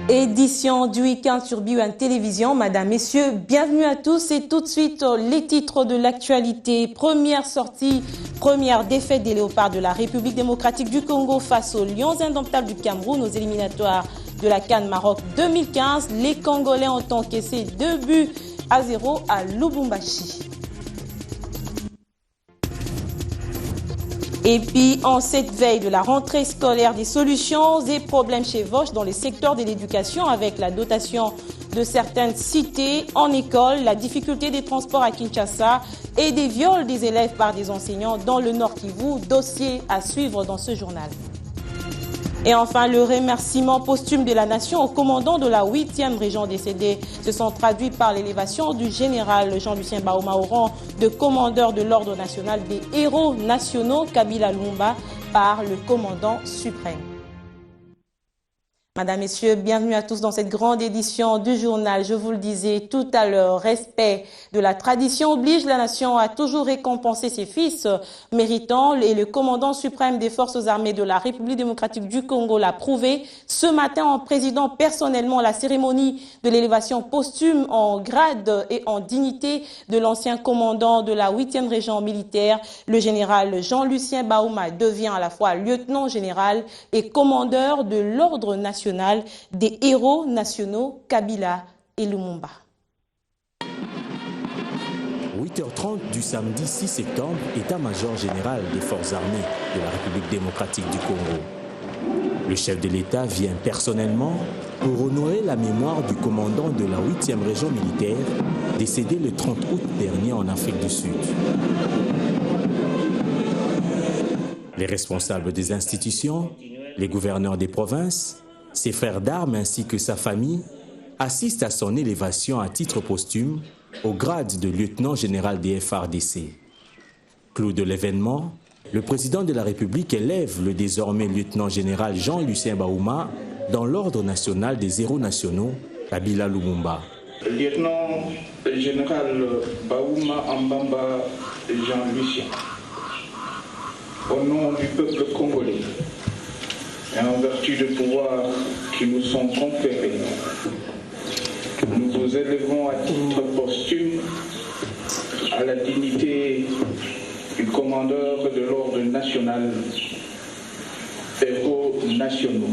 Édition du week-end sur BON Télévision. Madame, messieurs, bienvenue à tous et tout de suite les titres de l'actualité. Première sortie, première défaite des Léopards de la République démocratique du Congo face aux Lions indomptables du Cameroun aux éliminatoires de la CAN Maroc 2015. Les Congolais ont encaissé 2-0 à Lubumbashi. Et puis, en cette veille de la rentrée scolaire, des solutions et problèmes chevauchent dans le secteur de l'éducation avec la dotation de certaines cités en école, la difficulté des transports à Kinshasa et des viols des élèves par des enseignants dans le Nord Kivu, dossier à suivre dans ce journal. Et enfin, le remerciement posthume de la nation au commandant de la 8e région décédé se sont traduits par l'élévation du général Jean-Lucien Baouma au rang de commandeur de l'ordre national des héros nationaux Kabila Lumumba par le commandant suprême. Madame, Messieurs, bienvenue à tous dans cette grande édition du journal. Je vous le disais tout à l'heure, respect de la tradition oblige la nation à toujours récompenser ses fils méritants et le commandant suprême des forces armées de la République démocratique du Congo l'a prouvé ce matin en présidant personnellement la cérémonie de l'élévation posthume en grade et en dignité de l'ancien commandant de la 8e région militaire. Le général Jean-Lucien Baouma devient à la fois lieutenant général et commandeur de l'ordre national des héros nationaux Kabila et Lumumba. 8h30 du samedi 6 septembre, état-major général des forces armées de la République démocratique du Congo. Le chef de l'État vient personnellement pour honorer la mémoire du commandant de la 8e région militaire, décédé le 30 août dernier en Afrique du Sud. Les responsables des institutions, les gouverneurs des provinces, ses frères d'armes ainsi que sa famille assistent à son élévation à titre posthume au grade de lieutenant général des FARDC. Clou de l'événement, le président de la République élève le désormais lieutenant général Jean-Lucien Baouma dans l'ordre national des héros nationaux Kabila Lumumba. Lieutenant général Baouma Ambamba Jean-Lucien, au nom du peuple congolais, et en vertu des pouvoirs qui nous sont conférés, nous vous élevons à titre posthume à la dignité du commandeur de l'ordre national héros nationaux,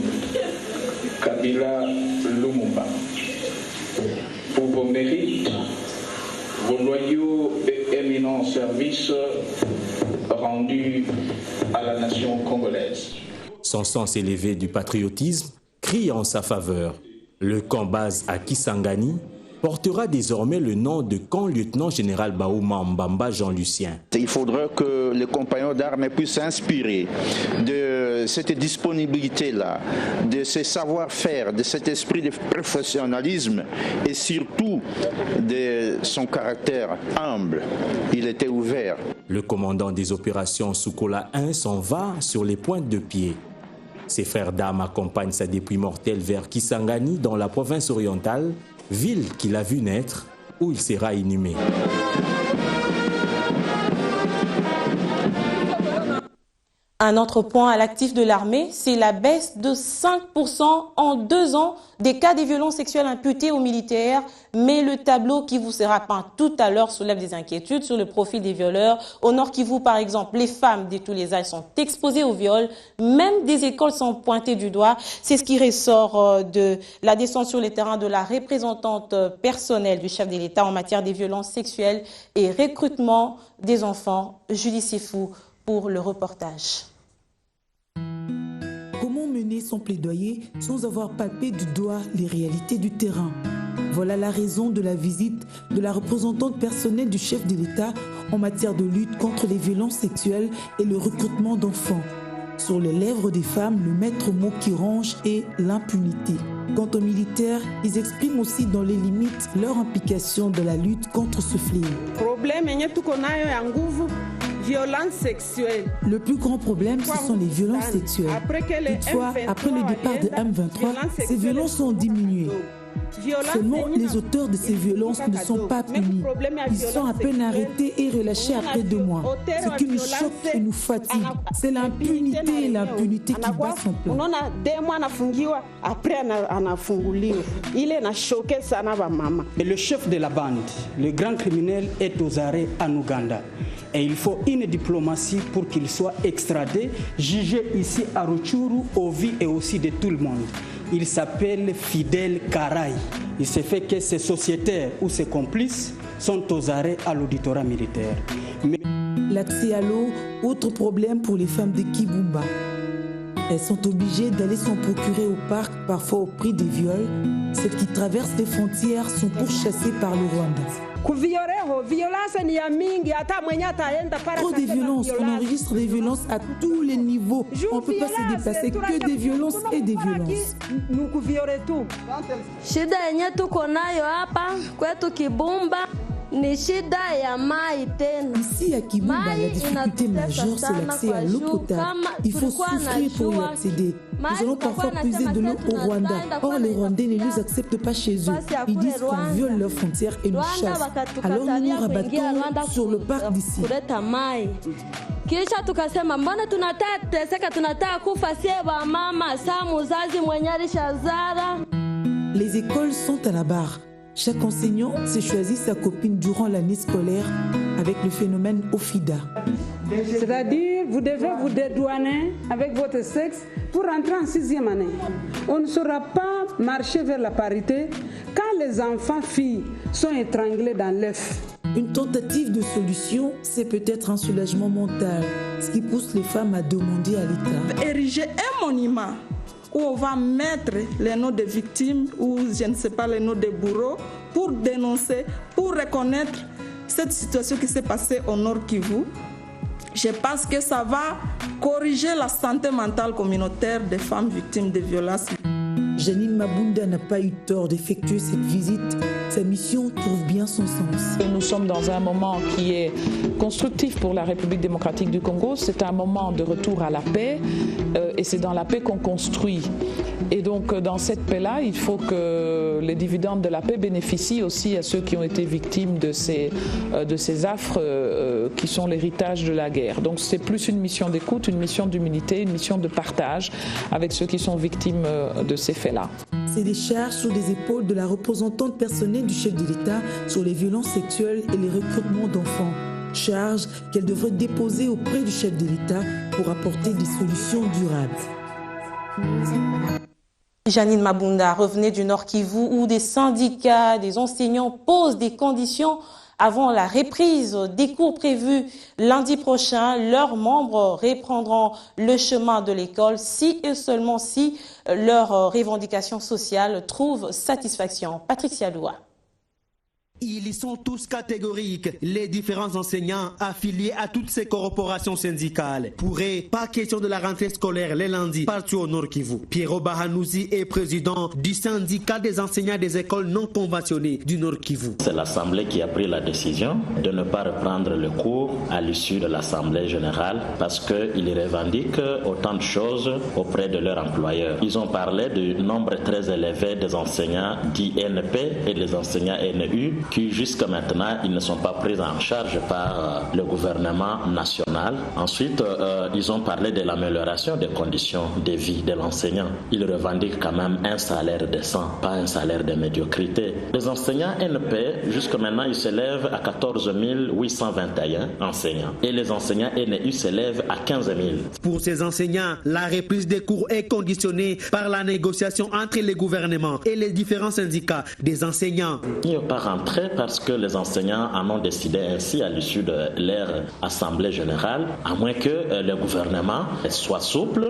Kabila Lumumba, pour vos mérites, vos loyaux et éminents services rendus à la nation congolaise. Son sens élevé du patriotisme crie en sa faveur. Le camp base à Kisangani portera désormais le nom de camp lieutenant général Baouma Mbamba Jean-Lucien. Il faudrait que les compagnons d'armes puissent s'inspirer de cette disponibilité-là, de ce savoir-faire, de cet esprit de professionnalisme et surtout de son caractère humble. Il était ouvert. Le commandant des opérations Soukola 1 s'en va sur les pointes de pied. Ses frères d'armes accompagnent sa dépouille mortelle vers Kisangani dans la province orientale, ville qu'il a vu naître, où il sera inhumé. Un autre point à l'actif de l'armée, c'est la baisse de 5% en 2 ans des cas de violences sexuelles imputées aux militaires. Mais le tableau qui vous sera peint tout à l'heure soulève des inquiétudes sur le profil des violeurs. Au Nord Kivu, par exemple, les femmes de tous les âges sont exposées au viol. Même des écoles sont pointées du doigt. C'est ce qui ressort de la descente sur les terrains de la représentante personnelle du chef de l'État en matière des violences sexuelles et recrutement des enfants. Julie Sifou pour le reportage. Comment mener son plaidoyer sans avoir palpé du doigt les réalités du terrain? Voilà la raison de la visite de la représentante personnelle du chef de l'État en matière de lutte contre les violences sexuelles et le recrutement d'enfants. Sur les lèvres des femmes, le maître mot qui ronge est l'impunité. Quant aux militaires, ils expriment aussi dans les limites leur implication dans la lutte contre ce fléau. Le plus grand problème, ce sont les violences sexuelles. Toutefois, après le départ de M23, ces violences ont diminué. Seulement, les auteurs de ces violences ne sont pas punis. Ils sont à peine arrêtés et relâchés après 2 mois. Ce qui nous choque et nous fatigue, c'est l'impunité qui bat son plein. Mais le chef de la bande, le grand criminel, est aux arrêts en Ouganda. Et il faut une diplomatie pour qu'il soit extradé, jugé ici à Rutshuru, au vu et aussi de tout le monde. Il s'appelle Fidel Karai. Il se fait que ses sociétaires ou ses complices sont aux arrêts à l'auditorat militaire. L'accès à l'eau, autre problème pour les femmes de Kibumba. Elles sont obligées d'aller s'en procurer au parc, parfois au prix des viols. Celles qui traversent les frontières sont pourchassées par le Rwanda. Trop de violences, on enregistre des violences à tous les niveaux. On ne peut pas se déplacer, que des violences et des violences. Shida yenye tuko nayo hapa kwetu Kibumba ni shida ya mai tena. Ici à Kibumba, la difficulté majeure c'est l'accès à l'eau potable. Il faut souffrir pour y accéder. Nous allons parfois puiser de l'eau au Rwanda. Or, les Rwandais ne nous acceptent pas chez eux. Ils disent qu'on viole leurs frontières et nous chassent. Alors nous nous rabattons sur le parc d'ici. Kisha tukasema mbona tunataka tunataka kufa sie ba mama saa muzazi mwenye alishazara. Les écoles sont à la barre. Chaque enseignant s'est choisi sa copine durant l'année scolaire avec le phénomène Ofida. C'est-à-dire, vous devez vous dédouaner avec votre sexe pour entrer en 6e année. On ne saura pas marcher vers la parité quand les enfants filles sont étranglés dans l'œuf. Une tentative de solution, c'est peut-être un soulagement mental, ce qui pousse les femmes à demander à l'État. Ériger un monument où on va mettre les noms des victimes ou je ne sais pas les noms des bourreaux pour dénoncer, pour reconnaître cette situation qui s'est passée au Nord Kivu. Je pense que ça va corriger la santé mentale communautaire des femmes victimes de violences. Janine Mabunda n'a pas eu tort d'effectuer cette visite. Sa mission trouve bien son sens. Nous sommes dans un moment qui est constructif pour la République démocratique du Congo. C'est un moment de retour à la paix et c'est dans la paix qu'on construit. Et donc dans cette paix-là, il faut que les dividendes de la paix bénéficient aussi à ceux qui ont été victimes de ces affres qui sont l'héritage de la guerre. Donc c'est plus une mission d'écoute, une mission d'humilité, une mission de partage avec ceux qui sont victimes de ces faits-là. C'est des charges sur les épaules de la représentante personnelle du chef de l'État sur les violences sexuelles et les recrutements d'enfants. Charges qu'elle devrait déposer auprès du chef de l'État pour apporter des solutions durables. Janine Mabunda revenait du Nord Kivu où des syndicats, des enseignants posent des conditions avant la reprise des cours prévus lundi prochain. Leurs membres reprendront le chemin de l'école si et seulement si leurs revendications sociales trouvent satisfaction. Patricia Loua. Ils sont tous catégoriques, les différents enseignants affiliés à toutes ces corporations syndicales. Pour eux, pas question de la rentrée scolaire les lundis partout au Nord Kivu. Pierrot Bahanouzi est président du syndicat des enseignants des écoles non conventionnées du Nord Kivu. C'est l'Assemblée qui a pris la décision de ne pas reprendre le cours à l'issue de l'Assemblée générale parce qu'ils revendiquent autant de choses auprès de leur employeur. Ils ont parlé du nombre très élevé des enseignants d'INP et des enseignants NU qui jusqu'à maintenant ils ne sont pas pris en charge par le gouvernement national. Ensuite, ils ont parlé de l'amélioration des conditions de vie de l'enseignant. Ils revendiquent quand même un salaire décent, pas un salaire de médiocrité. Les enseignants NP, jusqu'à maintenant, ils s'élèvent à 14 821 enseignants et les enseignants NU s'élèvent à 15 000. Pour ces enseignants, la reprise des cours est conditionnée par la négociation entre les gouvernements et les différents syndicats des enseignants. Il n'y a pas rentré parce que les enseignants en ont décidé ainsi à l'issue de leur assemblée générale, à moins que le gouvernement soit souple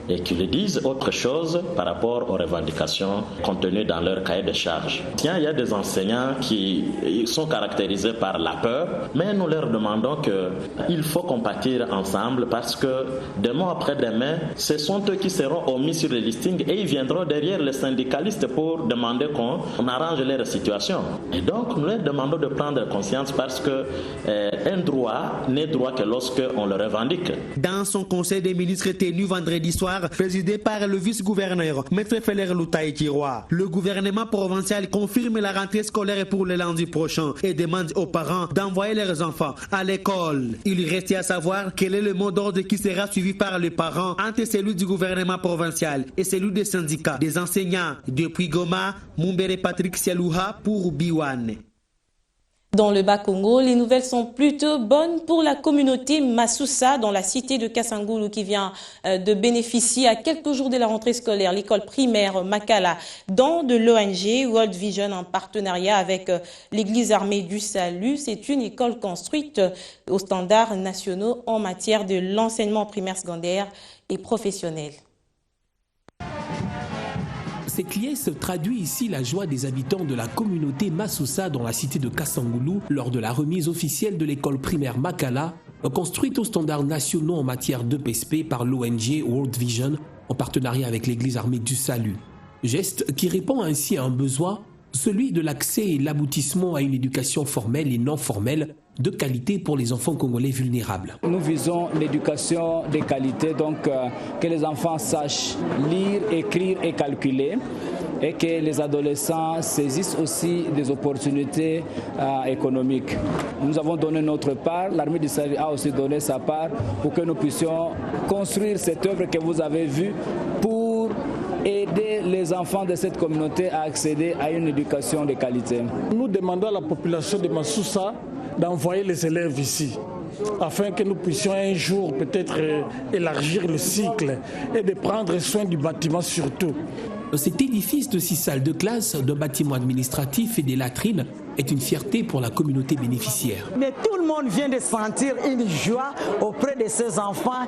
et qu'il dise autre chose par rapport aux revendications contenues dans leur cahier de charges. Il y a des enseignants qui sont caractérisés par la peur, mais nous leur demandons qu'il faut compatir ensemble parce que demain après-demain, ce sont eux qui seront omis sur les listings et ils viendront derrière les syndicalistes pour demander qu'on arrange leur situation. Et donc, donc nous leur demandons de prendre conscience parce que un droit n'est droit que lorsque on le revendique. Dans son conseil des ministres tenu vendredi soir, présidé par le vice-gouverneur Maître Feller Loutaï Kiroa, le gouvernement provincial confirme la rentrée scolaire pour le lundi prochain et demande aux parents d'envoyer leurs enfants à l'école. Il reste à savoir quel est le mot d'ordre qui sera suivi par les parents entre celui du gouvernement provincial et celui des syndicats des enseignants. Depuis Goma, Mumbere Patrick Sialouha pour Biwane. Dans le Bas-Congo, les nouvelles sont plutôt bonnes pour la communauté Masusa dans la cité de Kasangulu qui vient de bénéficier à quelques jours de la rentrée scolaire. L'école primaire Makala dans de l'ONG World Vision en partenariat avec l'Église armée du Salut. C'est une école construite aux standards nationaux en matière de l'enseignement primaire, secondaire et professionnel. Ces clients se traduit ici la joie des habitants de la communauté Masusa dans la cité de Kasangulu lors de la remise officielle de l'école primaire Makala, construite aux standards nationaux en matière d'EPSP par l'ONG World Vision en partenariat avec l'Église armée du Salut. Geste qui répond ainsi à un besoin, celui de l'accès et l'aboutissement à une éducation formelle et non formelle de qualité pour les enfants congolais vulnérables. Nous visons l'éducation de qualité, donc que les enfants sachent lire, écrire et calculer, et que les adolescents saisissent aussi des opportunités économiques. Nous avons donné notre part, l'armée du Salut a aussi donné sa part pour que nous puissions construire cette œuvre que vous avez vue pour aider les enfants de cette communauté à accéder à une éducation de qualité. Nous demandons à la population de Masusa d'envoyer les élèves ici, afin que nous puissions un jour peut-être élargir le cycle et de prendre soin du bâtiment surtout. Cet édifice de 6 salles de classe, de bâtiments administratifs et des latrines est une fierté pour la communauté bénéficiaire. Mais tout le monde vient de sentir une joie auprès de ces enfants,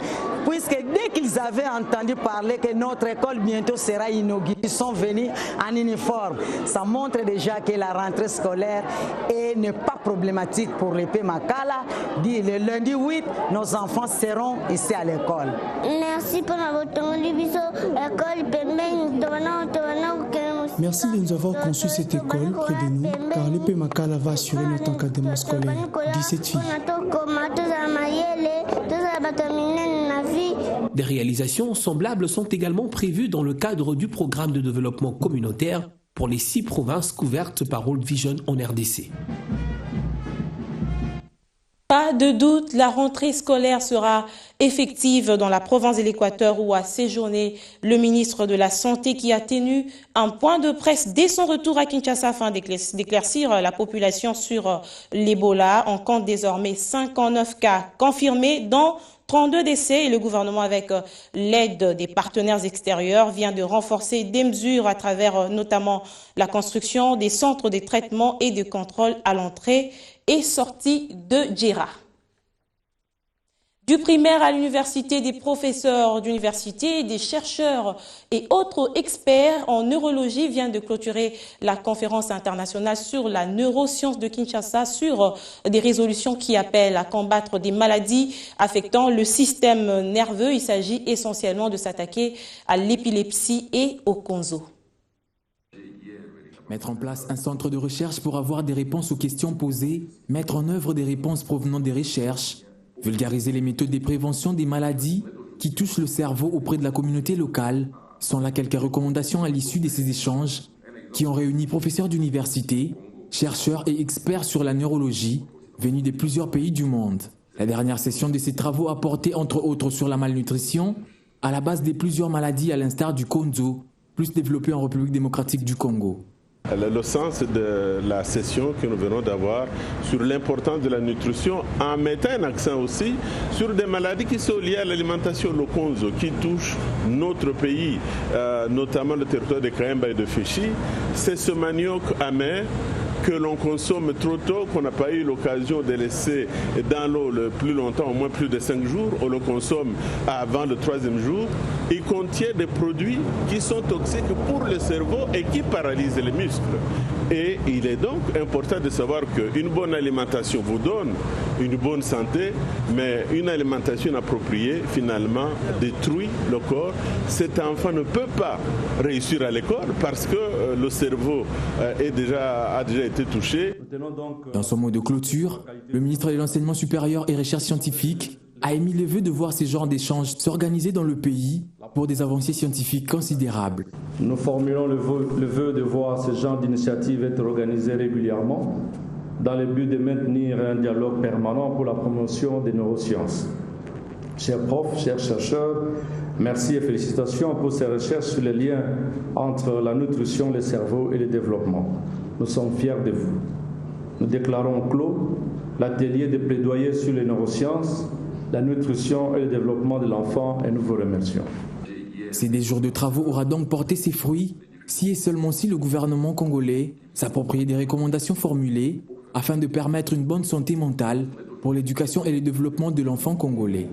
puisque dès qu'ils avaient entendu parler que notre école bientôt sera inaugurée, ils sont venus en uniforme. Ça montre déjà que la rentrée scolaire n'est pas problématique pour l'EP Makala. Le lundi 8, nos enfants seront ici à l'école. Merci pour votre école. Merci de nous avoir conçu cette école près de nous, car l'EP Makala va assurer notre encadrement scolaire. 17 filles. Des réalisations semblables sont également prévues dans le cadre du programme de développement communautaire pour les 6 provinces couvertes par World Vision en RDC. Pas de doute, la rentrée scolaire sera effective dans la province de l'Équateur où a séjourné le ministre de la Santé qui a tenu un point de presse dès son retour à Kinshasa afin d'éclaircir la population sur l'Ebola. On compte désormais 59 cas confirmés, dont 32 décès et le gouvernement, avec l'aide des partenaires extérieurs, vient de renforcer des mesures à travers notamment la construction des centres de traitement et de contrôle à l'entrée et sortie de Djera. Du primaire à l'université, des professeurs d'université, des chercheurs et autres experts en neurologie viennent de clôturer la conférence internationale sur la neuroscience de Kinshasa sur des résolutions qui appellent à combattre des maladies affectant le système nerveux. Il s'agit essentiellement de s'attaquer à l'épilepsie et au konzo. Mettre en place un centre de recherche pour avoir des réponses aux questions posées, mettre en œuvre des réponses provenant des recherches, vulgariser les méthodes de prévention des maladies qui touchent le cerveau auprès de la communauté locale, sont là quelques recommandations à l'issue de ces échanges qui ont réuni professeurs d'université, chercheurs et experts sur la neurologie venus de plusieurs pays du monde. La dernière session de ces travaux a porté entre autres sur la malnutrition, à la base de plusieurs maladies à l'instar du konzo, plus développé en République démocratique du Congo. Le sens de la session que nous venons d'avoir sur l'importance de la nutrition en mettant un accent aussi sur des maladies qui sont liées à l'alimentation, le konzo, qui touche notre pays, notamment le territoire de Kaemba et de Féchi. C'est ce manioc amer que l'on consomme trop tôt, qu'on n'a pas eu l'occasion de laisser dans l'eau le plus longtemps, au moins plus de 5 jours, on le consomme avant le 3e jour. Il contient des produits qui sont toxiques pour le cerveau et qui paralysent les muscles. Et il est donc important de savoir qu'une bonne alimentation vous donne une bonne santé, mais une alimentation appropriée finalement détruit le corps. Cet enfant ne peut pas réussir à l'école parce que le cerveau a déjà été touché. Dans son mot de clôture, le ministre de l'Enseignement supérieur et Recherche scientifique a émis le vœu de voir ces genres d'échanges s'organiser dans le pays pour des avancées scientifiques considérables. Nous formulons le vœu de voir ce genre d'initiatives être organisées régulièrement dans le but de maintenir un dialogue permanent pour la promotion des neurosciences. Chers profs, chers chercheurs, merci et félicitations pour ces recherches sur les liens entre la nutrition, le cerveau et le développement. Nous sommes fiers de vous. Nous déclarons clos l'atelier de plaidoyer sur les neurosciences, la nutrition et le développement de l'enfant et nous vous remercions. Ces 10 jours de travaux aura donc porté ses fruits si et seulement si le gouvernement congolais s'approprie des recommandations formulées afin de permettre une bonne santé mentale pour l'éducation et le développement de l'enfant congolais.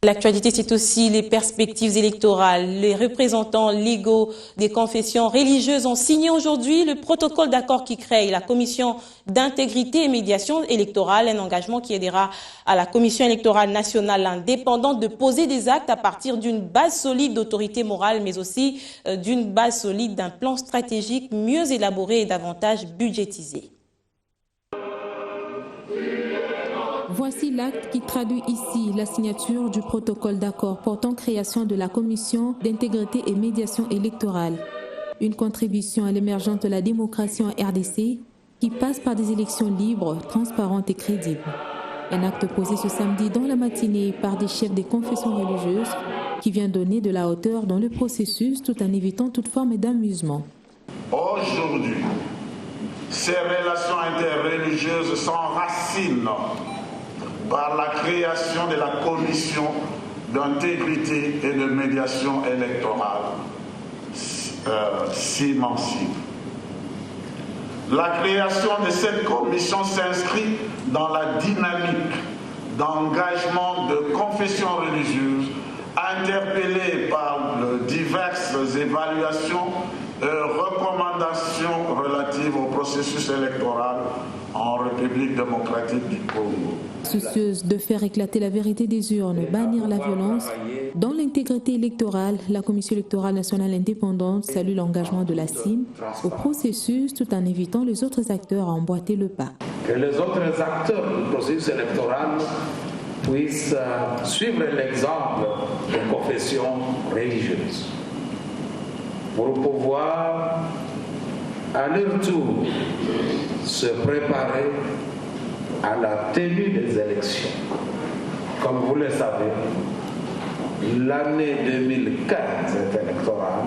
L'actualité, c'est aussi les perspectives électorales. Les représentants légaux des confessions religieuses ont signé aujourd'hui le protocole d'accord qui crée la commission d'intégrité et médiation électorale, un engagement qui aidera à la commission électorale nationale indépendante de poser des actes à partir d'une base solide d'autorité morale, mais aussi d'une base solide d'un plan stratégique mieux élaboré et davantage budgétisé. Voici l'acte qui traduit ici la signature du protocole d'accord portant création de la commission d'intégrité et médiation électorale. Une contribution à l'émergence de la démocratie en RDC qui passe par des élections libres, transparentes et crédibles. Un acte posé ce samedi dans la matinée par des chefs des confessions religieuses qui vient donner de la hauteur dans le processus tout en évitant toute forme d'amusement. Aujourd'hui, ces relations interreligieuses s'enracinent par la création de la commission d'intégrité et de médiation électorale CIMANCI. La création de cette commission s'inscrit dans la dynamique d'engagement de confessions religieuses interpellées par diverses évaluations et recommandations relatives au processus électoral en République démocratique du Congo. Soucieuse de faire éclater la vérité des urnes, bannir la violence, dans l'intégrité électorale, la Commission électorale nationale indépendante salue l'engagement de la CIM au processus tout en évitant les autres acteurs à emboîter le pas. Que les autres acteurs du processus électoral puissent suivre l'exemple des confessions religieuses pour pouvoir à leur tour se préparer à la tenue des élections. Comme vous le savez, l'année 2015 est électorale,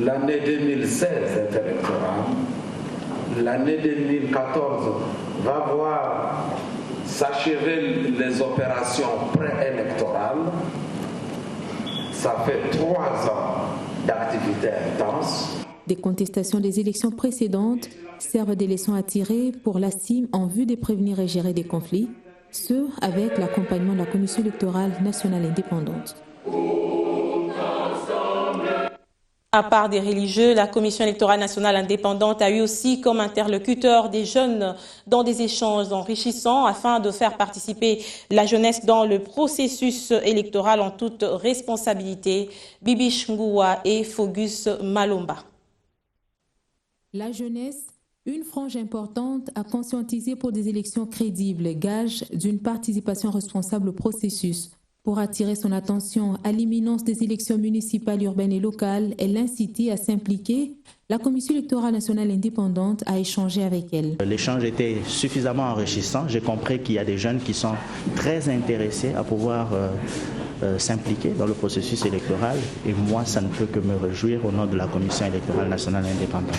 l'année 2016 est électorale, l'année 2014 va voir s'achever les opérations préélectorales. Ça fait 3 ans d'activité intense. Des contestations des élections précédentes servent des leçons à tirer pour la CIM en vue de prévenir et gérer des conflits, ce avec l'accompagnement de la Commission électorale nationale indépendante. À part des religieux, la Commission électorale nationale indépendante a eu aussi comme interlocuteur des jeunes dans des échanges enrichissants afin de faire participer la jeunesse dans le processus électoral en toute responsabilité. Bibish Ngoua et Fogus Malomba. La jeunesse, une frange importante à conscientiser pour des élections crédibles, gage d'une participation responsable au processus. Pour attirer son attention à l'imminence des élections municipales, urbaines et locales et l'inciter à s'impliquer, la Commission électorale nationale indépendante a échangé avec elle. L'échange était suffisamment enrichissant. J'ai compris qu'il y a des jeunes qui sont très intéressés à pouvoir s'impliquer dans le processus électoral et moi, ça ne peut que me réjouir au nom de la Commission électorale nationale indépendante.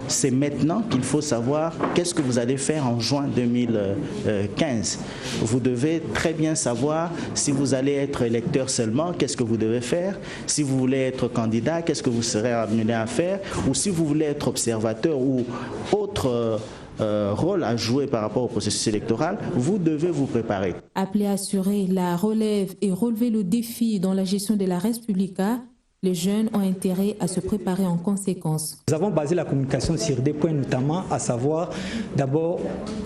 C'est maintenant qu'il faut savoir qu'est-ce que vous allez faire en juin 2015. Vous devez très bien savoir si vous allez être électeur seulement, qu'est-ce que vous devez faire. Si vous voulez être candidat, qu'est-ce que vous serez amené à faire. Ou si vous voulez être observateur ou autre rôle à jouer par rapport au processus électoral, vous devez vous préparer. Appelé à assurer la relève et relever le défi dans la gestion de la Res Publica, Les jeunes ont intérêt à se préparer en conséquence. Nous avons basé la communication sur des points notamment, à savoir d'abord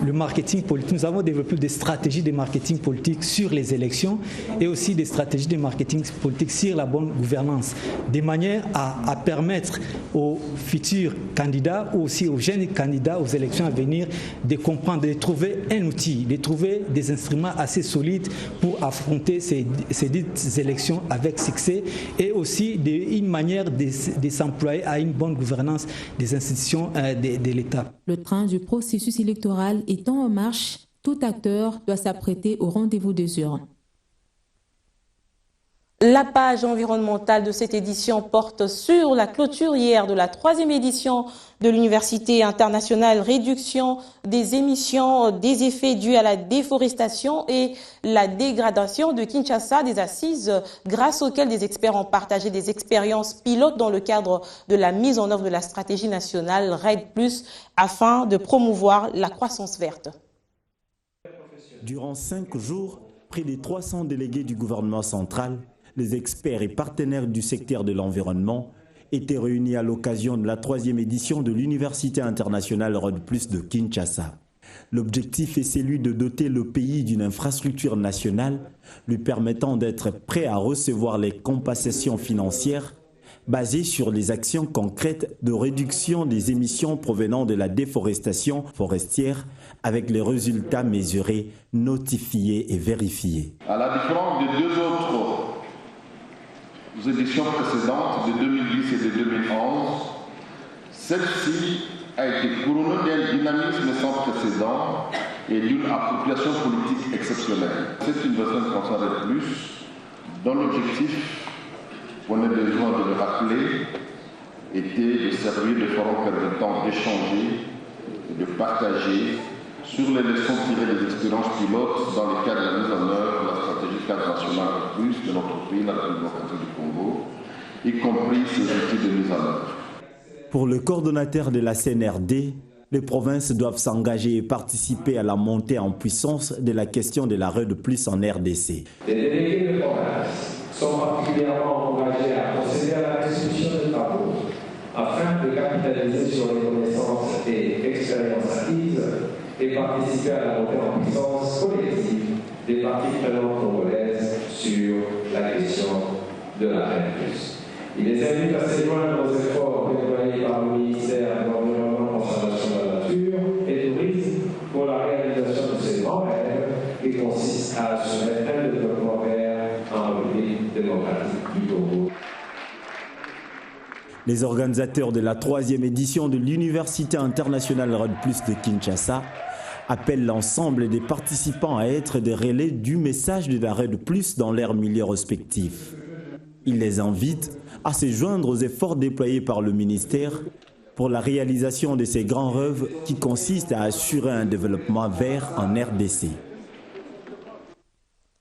le marketing politique. Nous avons développé des stratégies de marketing politique sur les élections et aussi des stratégies de marketing politique sur la bonne gouvernance, de manière à permettre aux futurs candidats ou aussi aux jeunes candidats aux élections à venir de comprendre, de trouver un outil, de trouver des instruments assez solides pour affronter ces dites élections avec succès et aussi une manière de s'employer à une bonne gouvernance des institutions de l'État. Le train du processus électoral étant en marche, tout acteur doit s'apprêter au rendez-vous des urnes. La page environnementale de cette édition porte sur la clôture hier de la 3e édition de l'Université internationale réduction des émissions des effets dus à la déforestation et la dégradation de Kinshasa, des assises grâce auxquelles des experts ont partagé des expériences pilotes dans le cadre de la mise en œuvre de la stratégie nationale RED+, afin de promouvoir la croissance verte. Durant 5 jours, près de 300 délégués du gouvernement central, les experts et partenaires du secteur de l'environnement étaient réunis à l'occasion de la 3e édition de l'Université internationale RED+ de Kinshasa. L'objectif est celui de doter le pays d'une infrastructure nationale lui permettant d'être prêt à recevoir les compensations financières basées sur les actions concrètes de réduction des émissions provenant de la déforestation forestière avec les résultats mesurés, notifiés et vérifiés. À la différence des 2 autres éditions précédentes de 2010 et de 2011, celle-ci a été couronnée d'un dynamisme sans précédent et d'une appropriation politique exceptionnelle. Cette université internationale RED+, dont l'objectif, on a besoin de le rappeler, était de servir de forum permettant d'échanger et de partager sur les leçons tirées des expériences pilotes dans le cadre de la mise en œuvre de la stratégie cadre nationale RED+ de notre pays, la République démocratique du Congo, y compris ses outils de mise en œuvre. Pour le coordonnateur de la CNRD, les provinces doivent s'engager et participer à la montée en puissance de la question de la RED+ en RDC. Les délégués de province sont particulièrement engagés à procéder à la restitution des travaux afin de capitaliser sur les connaissances et expériences acquises et participer à la montée en puissance collective des parties prenantes congolaises sur la question de la RED+. Il les invite à se joindre aux efforts déployés par le ministère de l'Environnement, Conservation de la Nature et Tourisme pour la réalisation de ces grands rêves qui consistent à assurer un développement vert en République démocratique du Congo. Les organisateurs de la 3e édition de l'Université internationale RED+ de Kinshasa appellent l'ensemble des participants à être des relais du message de la RED+ dans leurs milieux respectifs. Ils les invitent à se joindre aux efforts déployés par le ministère pour la réalisation de ces grands rêves qui consistent à assurer un développement vert en RDC.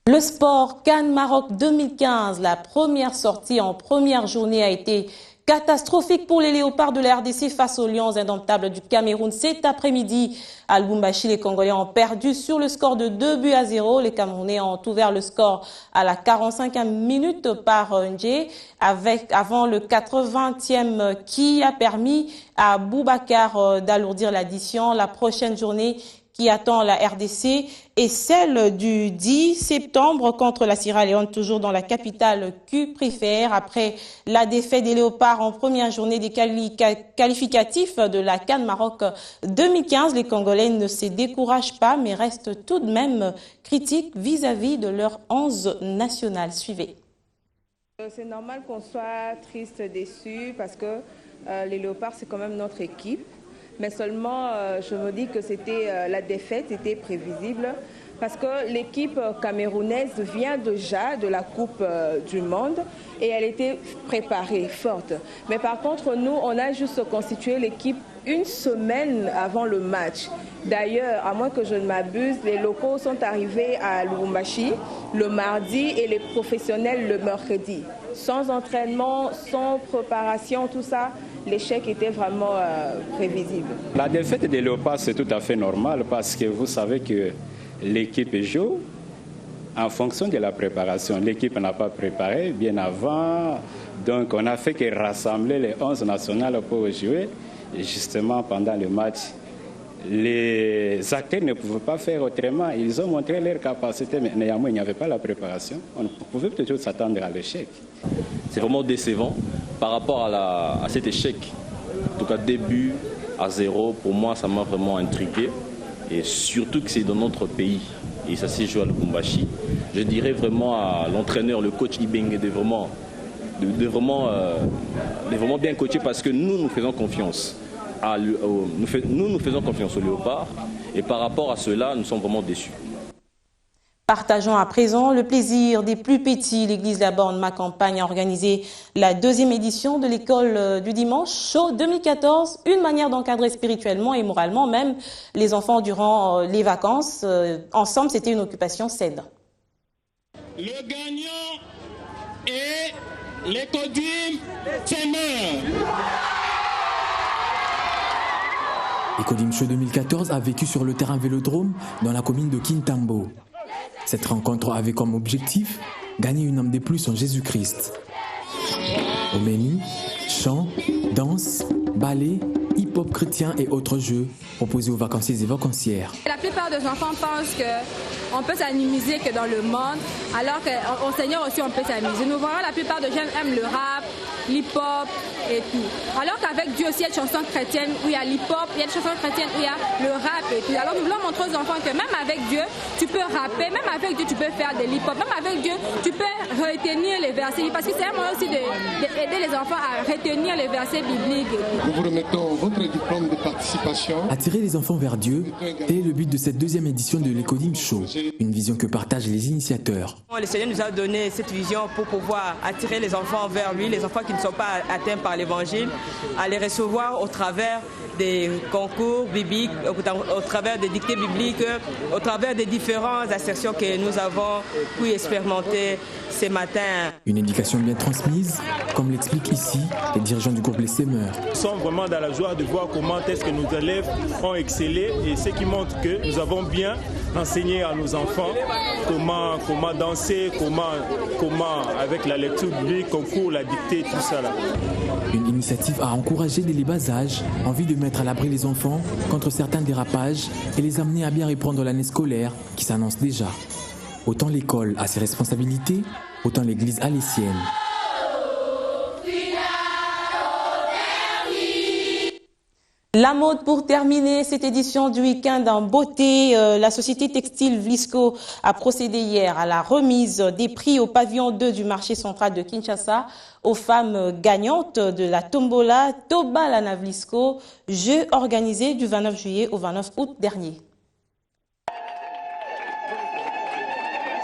Le sport Cannes Maroc 2015, la première sortie en première journée a été catastrophique pour les léopards de la RDC face aux lions indomptables du Cameroun. Cet après-midi, à Lubumbashi, les Congolais ont perdu sur le score de 2-0. Les Camerounais ont ouvert le score à la 45e minute par Ndje, avant le 80e qui a permis à Boubacar d'alourdir l'addition. La prochaine journée qui attend la RDC et celle du 10 septembre contre la Sierra Leone, toujours dans la capitale Q-Préfère. Après la défaite des Léopards en première journée des qualificatifs de la CAN Maroc 2015, les Congolais ne se découragent pas mais restent tout de même critiques vis-à-vis de leur 11 national. Suivez. C'est normal qu'on soit triste, déçu, parce que les Léopards, c'est quand même notre équipe. Mais seulement, je me dis que la défaite était prévisible parce que l'équipe camerounaise vient déjà de la Coupe du Monde et elle était préparée, forte. Mais par contre, nous, on a juste constitué l'équipe une semaine avant le match. D'ailleurs, à moins que je ne m'abuse, les locaux sont arrivés à Lubumbashi le mardi et les professionnels le mercredi. Sans entraînement, sans préparation, tout ça, l'échec était vraiment prévisible. La défaite des Léopards, c'est tout à fait normal parce que vous savez que l'équipe joue en fonction de la préparation. L'équipe n'a pas préparé bien avant, donc on a fait que rassembler les 11 nationales pour jouer. Et justement, pendant le match, les acteurs ne pouvaient pas faire autrement. Ils ont montré leur capacité, mais néanmoins, il n'y avait pas la préparation. On pouvait toujours s'attendre à l'échec. C'est vraiment décevant par rapport à cet échec. En tout cas, début à 0, pour moi, ça m'a vraiment intrigué. Et surtout que c'est dans notre pays. Et ça s'est joué à Lubumbashi. Je dirais vraiment à l'entraîneur, le coach Ibenge, de vraiment bien coacher parce que nous faisons confiance. Nous faisons confiance au Léopard et par rapport à cela, nous sommes vraiment déçus. Partageons à présent le plaisir des plus petits. L'église La Borne Ma Campagne a organisé la 2e édition de l'école du dimanche chaud 2014. Une manière d'encadrer spirituellement et moralement même les enfants durant les vacances. Ensemble, c'était une occupation saine. Le gagnant est l'Ecodim Tsemer. Ecodim Show 2014 a vécu sur le terrain Vélodrome dans la commune de Kintambo. Cette rencontre avait comme objectif gagner une âme de plus en Jésus-Christ. Au menu, chant, danse, ballet, hip-hop chrétien et autres jeux proposés aux vacanciers et vacancières. La plupart des enfants pensent qu'on peut s'amuser que dans le monde, alors qu'au Seigneur aussi on peut s'amuser. Nous voyons la plupart des jeunes aiment le rap, l'hip-hop et tout. Alors qu'avec Dieu aussi il y a des chansons chrétiennes où il y a l'hip-hop, il y a des chansons chrétiennes où il y a le rap et tout. Alors nous voulons montrer aux enfants que même avec Dieu, tu peux rapper, même avec Dieu tu peux faire de l'hip-hop, même avec Dieu tu peux retenir les versets. Parce que c'est un moyen aussi d'aider les enfants à retenir les versets bibliques. Nous vous remettons votre diplôme de participation. Attirer les enfants vers Dieu, tel est le but de cette 2e édition de l'Ecodim Show. Une vision que partagent les initiateurs. Le Seigneur nous a donné cette vision pour pouvoir attirer les enfants vers lui, les enfants qui ne sont pas atteints par l'évangile, à les recevoir au travers des concours bibliques, au travers des dictées bibliques, au travers des différentes assertions que nous avons pu expérimenter ce matin. Une éducation bien transmise, comme l'expliquent ici les dirigeants du groupe Les Semeurs. Nous sommes vraiment dans la joie de voir comment est-ce que nos élèves ont excellé et ce qui montre que nous avons bien enseigné à nos enfants comment danser, comment avec la lecture biblique, concours, la dictée, tout ça là. Une initiative à encourager dès les bas âges, en vue de mettre à l'abri les enfants contre certains dérapages et les amener à bien reprendre l'année scolaire qui s'annonce déjà. Autant l'école a ses responsabilités, autant l'église a les siennes. La mode pour terminer cette édition du week-end en beauté. La société textile Vlisco a procédé hier à la remise des prix au pavillon 2 du marché central de Kinshasa aux femmes gagnantes de la tombola Tobalana Vlisco, jeu organisé du 29 juillet au 29 août dernier.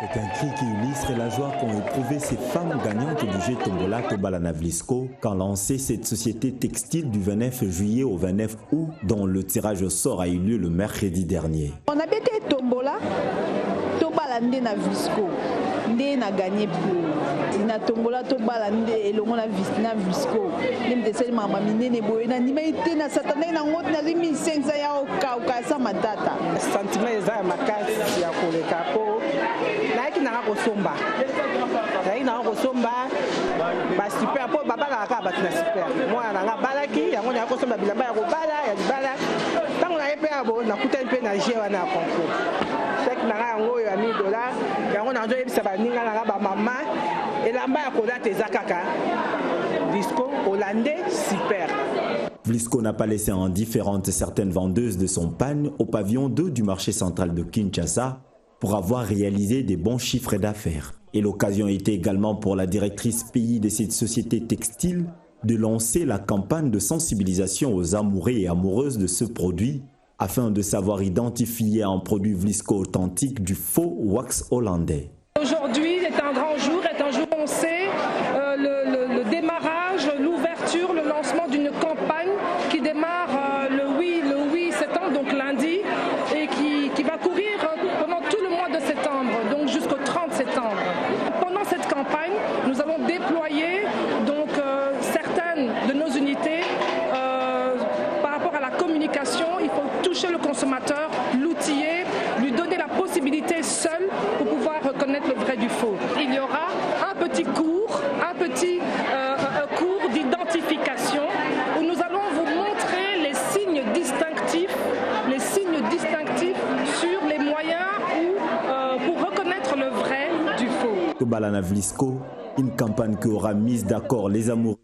C'est un cri qui illustre la joie qu'ont éprouvé ces femmes gagnantes du jeu Tombola Tobalana Vlisco quand lancé cette société textile du 29 juillet au 29 août dont le tirage au sort a eu lieu le mercredi dernier. On a été Tombola Tobalana Vlisco. Ndé na gagné pour na tombola tobala ndé elongo na Vlisco ndé deseli mama minene boye na nima ite na satana na ngot na 1500 ya oka sa matata sentiment eza makasi ya koleka po na ki na kosomba ba super po baba ka ba na super moi na nga balaki yango na kosomba bilamba ya kobala ya libala tango na epe abo na kuta mpe na jewa na concours chaque na yango ya $1000 yango na nzo ebisa baninga na ba mama elamba ya kolata eza kaka Vlisco hollandais super. Vlisco n'a pas laissé indifférente certaines vendeuses de son pagne au pavillon 2 du marché central de Kinshasa pour avoir réalisé des bons chiffres d'affaires. Et l'occasion était également pour la directrice pays de cette société textile de lancer la campagne de sensibilisation aux amoureux et amoureuses de ce produit afin de savoir identifier un produit Vlisco authentique du faux wax hollandais. Aujourd'hui est un grand jour, est un jour où on sait le démarrage, l'ouverture, le lancement d'une campagne qui démarre le 8 septembre, donc lundi, et qui va courir pendant tout le mois de septembre, donc jusqu'au 30 septembre. Pendant cette campagne, nous avons déployé donc certaines de nos unités par rapport à la communication. Il faut toucher le consommateur, l'outiller, lui donner la possibilité sensibilité seule pour pouvoir reconnaître le vrai du faux. Il y aura un petit cours d'identification où nous allons vous montrer les signes distinctifs sur les moyens pour reconnaître le vrai du faux. Tobalana Vlisco, une campagne qui aura mis d'accord les amoureux.